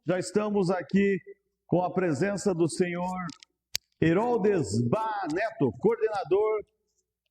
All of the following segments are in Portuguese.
Já estamos aqui com a presença do senhor Heroldes Bá Neto, coordenador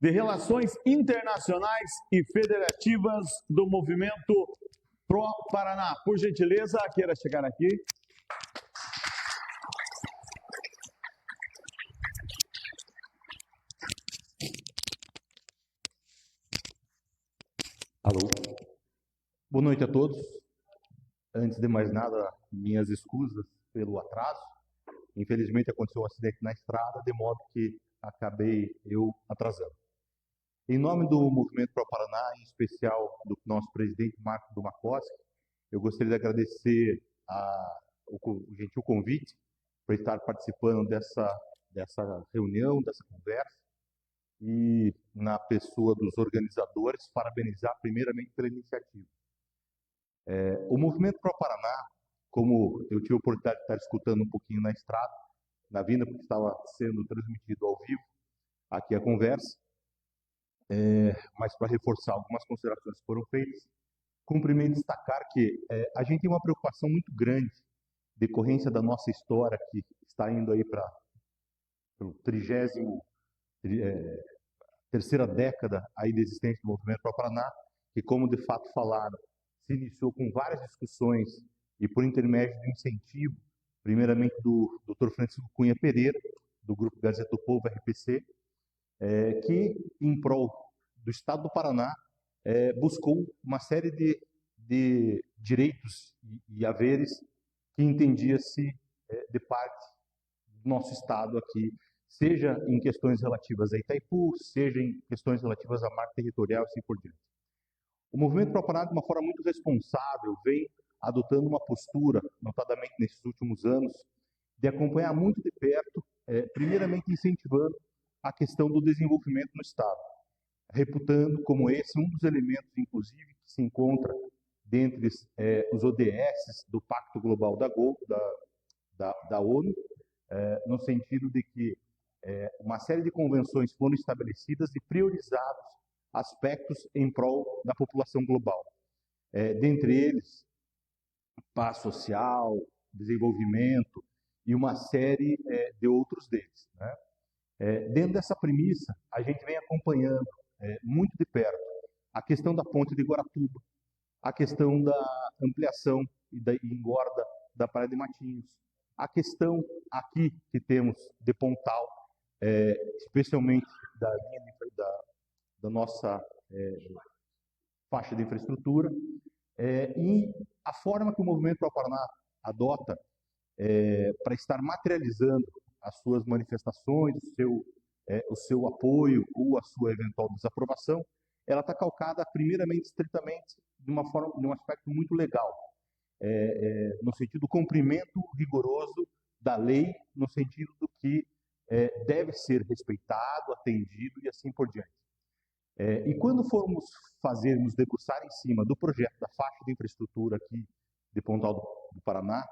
de Relações Internacionais e Federativas do Movimento Pro Paraná. Por gentileza, queira chegar aqui. Alô. Boa noite a todos. Antes de mais nada, minhas escusas pelo atraso. Infelizmente aconteceu um acidente na estrada, de modo que acabei eu atrasando. Em nome do Movimento Pro Paraná, em especial do nosso presidente Marco Dumakoski, eu gostaria de agradecer o gentil convite para estar participando dessa reunião, dessa conversa, e na pessoa dos organizadores, parabenizar primeiramente pela iniciativa. O Movimento Pro Paraná, como eu tive a oportunidade de estar escutando um pouquinho na estrada, na vinda, porque estava sendo transmitido ao vivo aqui a conversa, mas para reforçar algumas considerações que foram feitas, cumprimento destacar que a gente tem uma preocupação muito grande, decorrência da nossa história, que está indo aí para o 33ª década aí de existência do Movimento Pro Paraná, que, como de fato falaram, se iniciou com várias discussões e por intermédio de incentivo, primeiramente do Dr. Francisco Cunha Pereira, do Grupo Gazeta do Povo, RPC, que, em prol do Estado do Paraná, buscou uma série de direitos e haveres que entendia-se de parte do nosso Estado aqui, seja em questões relativas a Itaipu, seja em questões relativas à marca territorial e assim por diante. O Movimento Pro Paraná, de uma forma muito responsável, vem adotando uma postura, notadamente nesses últimos anos, de acompanhar muito de perto, primeiramente incentivando a questão do desenvolvimento no Estado, reputando como esse um dos elementos, inclusive, que se encontra dentre os ODS do Pacto Global da ONU, no sentido de que uma série de convenções foram estabelecidas e priorizados aspectos em prol da população global. Dentre eles, paz social, desenvolvimento e uma série de outros deles, né? Dentro dessa premissa, a gente vem acompanhando muito de perto a questão da ponte de Guaratuba, a questão da ampliação e da engorda da Praia de Matinhos, a questão aqui que temos de Pontal, especialmente da nossa faixa de infraestrutura, e a forma que o Movimento Pro Paraná adota para estar materializando as suas manifestações, o seu apoio ou a sua eventual desaprovação, ela está calcada primeiramente, estritamente, de um aspecto muito legal, no sentido do cumprimento rigoroso da lei, no sentido do que deve ser respeitado, atendido e assim por diante. E quando formos nos debruçar em cima do projeto da faixa de infraestrutura aqui de Pontal do Paraná,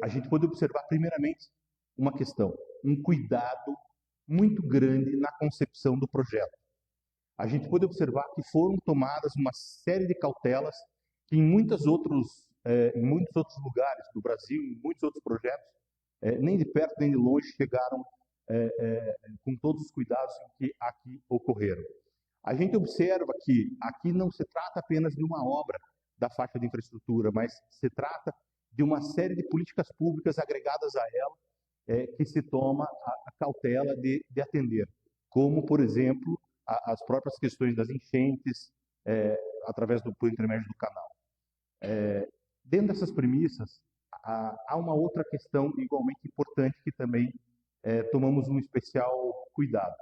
a gente pode observar primeiramente uma questão, um cuidado muito grande na concepção do projeto. A gente pode observar que foram tomadas uma série de cautelas que em muitos outros lugares do Brasil, em muitos outros projetos, nem de perto nem de longe chegaram com todos os cuidados que aqui ocorreram. A gente observa que aqui não se trata apenas de uma obra da faixa de infraestrutura, mas se trata de uma série de políticas públicas agregadas a ela, que se toma a cautela de atender, como, por exemplo, as próprias questões das enchentes, por intermédio do canal. Dentro dessas premissas, há uma outra questão igualmente importante que também tomamos um especial cuidado.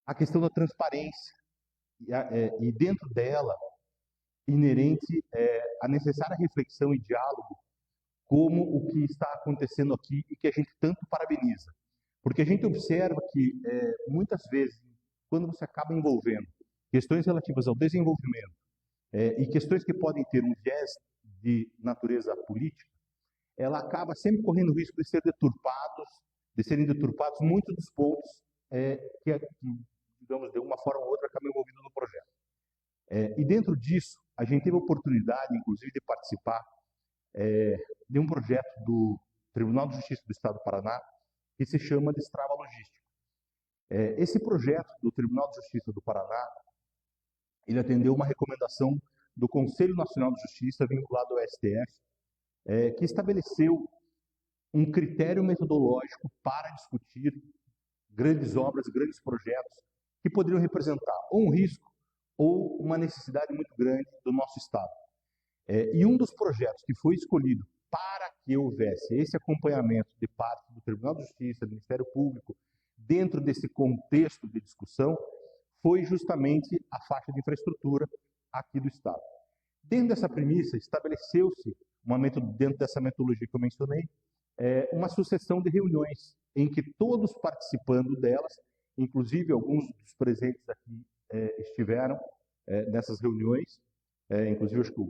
A questão da transparência, e dentro dela, inerente a necessária reflexão e diálogo, como o que está acontecendo aqui e que a gente tanto parabeniza. Porque a gente observa que, muitas vezes, quando você acaba envolvendo questões relativas ao desenvolvimento e questões que podem ter um viés de natureza política, ela acaba sempre correndo o risco de serem deturpados muitos dos pontos que, digamos, de uma forma ou outra, acabam envolvidos no projeto. E dentro disso, a gente teve a oportunidade, inclusive, de participar de um projeto do Tribunal de Justiça do Estado do Paraná que se chama Destrava Logística. Esse projeto do Tribunal de Justiça do Paraná, ele atendeu uma recomendação do Conselho Nacional de Justiça vinculado ao STF, que estabeleceu um critério metodológico para discutir grandes obras, grandes projetos que poderiam representar ou um risco ou uma necessidade muito grande do nosso Estado. E um dos projetos que foi escolhido para que houvesse esse acompanhamento de parte do Tribunal de Justiça, do Ministério Público, dentro desse contexto de discussão, foi justamente a faixa de infraestrutura aqui do Estado. Dentro dessa premissa, estabeleceu-se, dentro dessa metodologia que eu mencionei, uma sucessão de reuniões em que todos participando delas, inclusive alguns dos presentes aqui estiveram nessas reuniões, inclusive acho que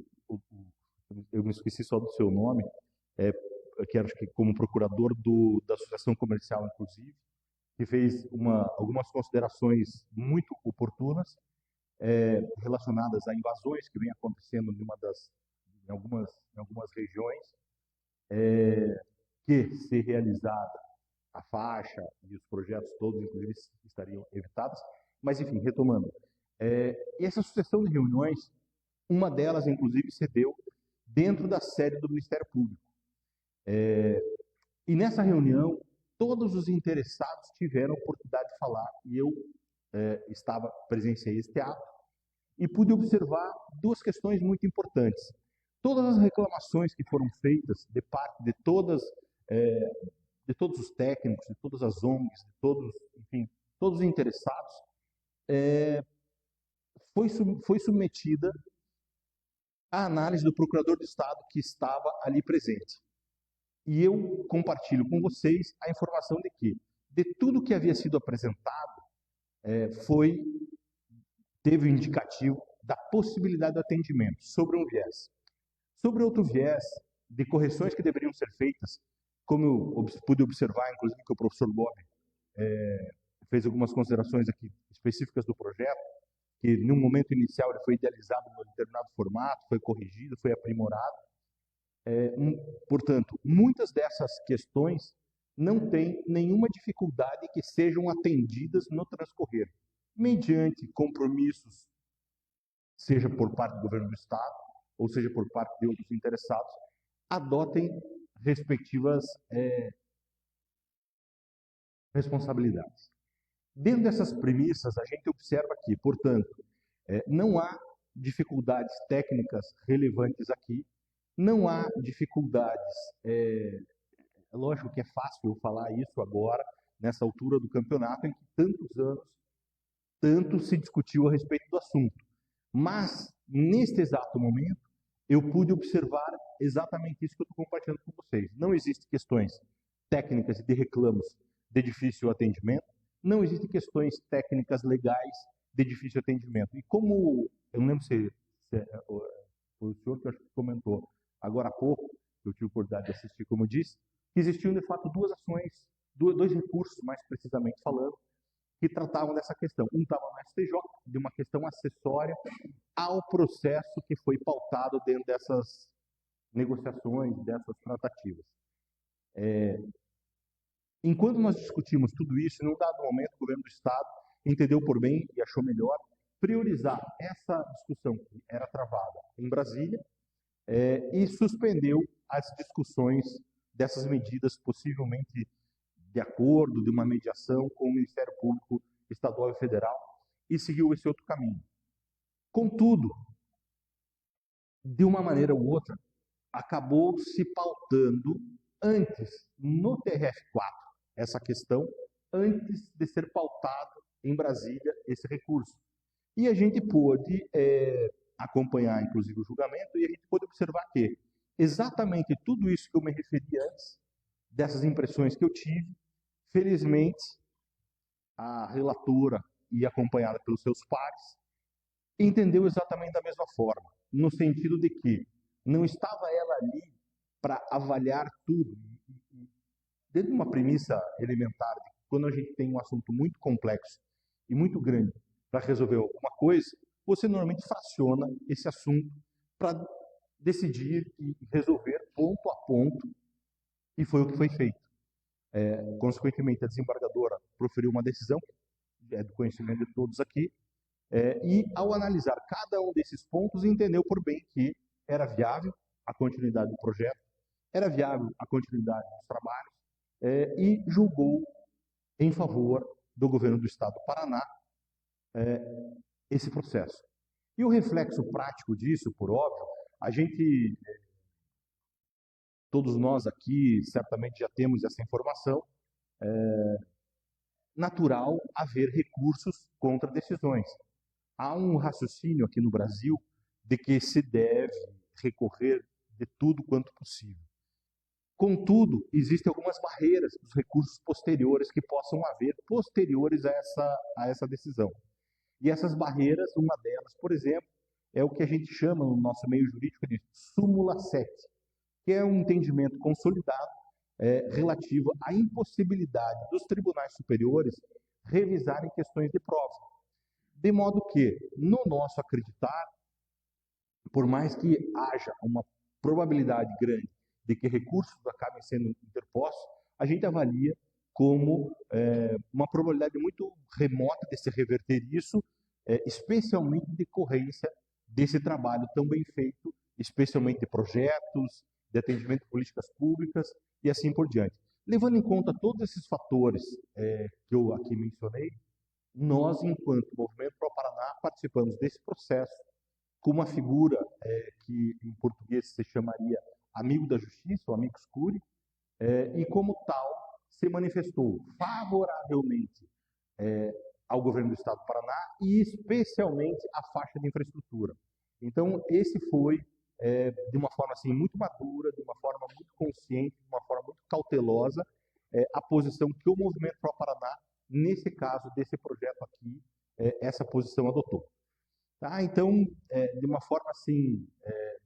eu me esqueci só do seu nome, que era acho que como procurador da Associação Comercial, inclusive, que fez algumas considerações muito oportunas relacionadas a invasões que vem acontecendo em algumas regiões, que, se realizada a faixa e os projetos todos, inclusive, estariam evitados. Mas, enfim, retomando. Essa sucessão de reuniões, uma delas, inclusive, se deu dentro da sede do Ministério Público. E nessa reunião, todos os interessados tiveram a oportunidade de falar, e eu presenciei este ato, e pude observar duas questões muito importantes. Todas as reclamações que foram feitas de parte de todos os técnicos, de todas as ONGs, de todos os interessados, foi submetida à análise do Procurador do Estado que estava ali presente. E eu compartilho com vocês a informação de que, de tudo que havia sido apresentado, teve o indicativo da possibilidade de atendimento sobre um viés. Sobre outro viés, de correções que deveriam ser feitas, como eu pude observar, inclusive, que o professor Bob fez algumas considerações aqui específicas do projeto, que, em um momento inicial, ele foi idealizado em um determinado formato, foi corrigido, foi aprimorado. Portanto, muitas dessas questões não têm nenhuma dificuldade que sejam atendidas no transcorrer, mediante compromissos, seja por parte do governo do Estado, ou seja por parte de outros interessados, adotem respectivas responsabilidades. Dentro dessas premissas, a gente observa que, portanto, não há dificuldades técnicas relevantes aqui, não há dificuldades. É lógico que é fácil eu falar isso agora, nessa altura do campeonato, em que tantos anos, tanto se discutiu a respeito do assunto. Mas, neste exato momento, eu pude observar exatamente isso que eu estou compartilhando com vocês. Não existem questões técnicas e de reclamos de difícil atendimento, não existem questões técnicas legais de difícil atendimento. E como, eu não lembro se foi o senhor que eu acho que comentou agora há pouco, que eu tive a oportunidade de assistir, como eu disse, que existiam, de fato, duas ações, dois recursos, mais precisamente falando, que tratavam dessa questão. Um estava no STJ, de uma questão acessória ao processo que foi pautado dentro dessas negociações, dessas tratativas. Enquanto nós discutimos tudo isso, num dado momento, o governo do Estado entendeu por bem e achou melhor priorizar essa discussão que era travada em Brasília e suspendeu as discussões dessas medidas, possivelmente de acordo, de uma mediação com o Ministério Público Estadual e Federal, e seguiu esse outro caminho. Contudo, de uma maneira ou outra, acabou se pautando antes, no TRF4, essa questão, antes de ser pautado em Brasília esse recurso. E a gente pôde acompanhar, inclusive, o julgamento, e a gente pôde observar que exatamente tudo isso que eu me referi antes, dessas impressões que eu tive, felizmente, a relatora, e acompanhada pelos seus pares, entendeu exatamente da mesma forma, no sentido de que não estava ela ali para avaliar tudo. Dentro de uma premissa elementar, de que quando a gente tem um assunto muito complexo e muito grande para resolver alguma coisa, você normalmente fraciona esse assunto para decidir e resolver ponto, e foi o que foi feito. Consequentemente, a desembargadora proferiu uma decisão, que é do conhecimento de todos aqui, e ao analisar cada um desses pontos, entendeu por bem que era viável a continuidade do projeto, era viável a continuidade dos trabalhos, e julgou em favor do governo do Estado do Paraná esse processo. E o reflexo prático disso, por óbvio, todos nós aqui certamente já temos essa informação, natural haver recursos contra decisões. Há um raciocínio aqui no Brasil de que se deve recorrer de tudo quanto possível. Contudo, existem algumas barreiras dos recursos posteriores que possam haver posteriores a essa decisão. E essas barreiras, uma delas, por exemplo, é o que a gente chama no nosso meio jurídico de súmula 7, que é um entendimento consolidado relativo à impossibilidade dos tribunais superiores revisarem questões de prova. De modo que, no nosso acreditar, por mais que haja uma probabilidade grande de que recursos acabem sendo interpostos, a gente avalia como uma probabilidade muito remota de se reverter isso, especialmente em decorrência desse trabalho tão bem feito, especialmente de projetos, de atendimento de políticas públicas e assim por diante. Levando em conta todos esses fatores que eu aqui mencionei, nós, enquanto Movimento Pro Paraná, participamos desse processo com uma figura que em português se chamaria amigo da justiça, ou amicus curiae, e como tal se manifestou favoravelmente ao governo do Estado do Paraná e especialmente à faixa de infraestrutura. Então, esse foi, de uma forma assim, muito madura, de uma forma muito consciente, de uma forma muito cautelosa, a posição que o Movimento Pro Paraná, nesse caso desse projeto aqui, essa posição adotou. Tá? Então, de uma forma assim,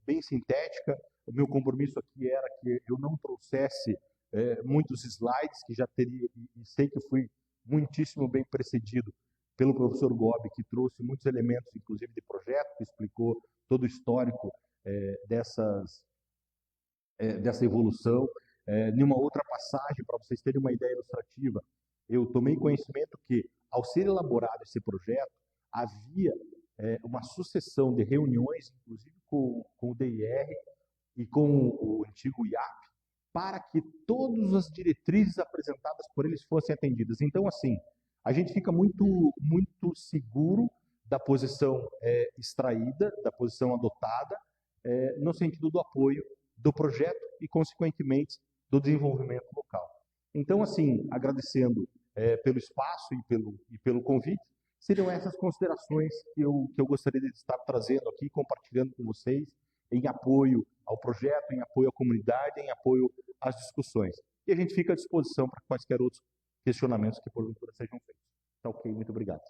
bem sintética, o meu compromisso aqui era que eu não trouxesse muitos slides, que já teria, e sei que fui muitíssimo bem precedido pelo professor Gobi, que trouxe muitos elementos, inclusive de projeto, que explicou todo o histórico dessa evolução. Numa outra passagem, para vocês terem uma ideia ilustrativa, eu tomei conhecimento que, ao ser elaborado esse projeto, havia uma sucessão de reuniões, inclusive com o DIR e com o antigo IAP, para que todas as diretrizes apresentadas por eles fossem atendidas. Então, assim, a gente fica muito seguro da posição extraída, da posição adotada, no sentido do apoio do projeto e, consequentemente, do desenvolvimento local. Então, assim, agradecendo pelo espaço e pelo convite, seriam essas considerações que eu gostaria de estar trazendo aqui, compartilhando com vocês, em apoio ao projeto, em apoio à comunidade, em apoio às discussões. E a gente fica à disposição para quaisquer outros questionamentos que porventura sejam feitos. Tá ok? Muito obrigado.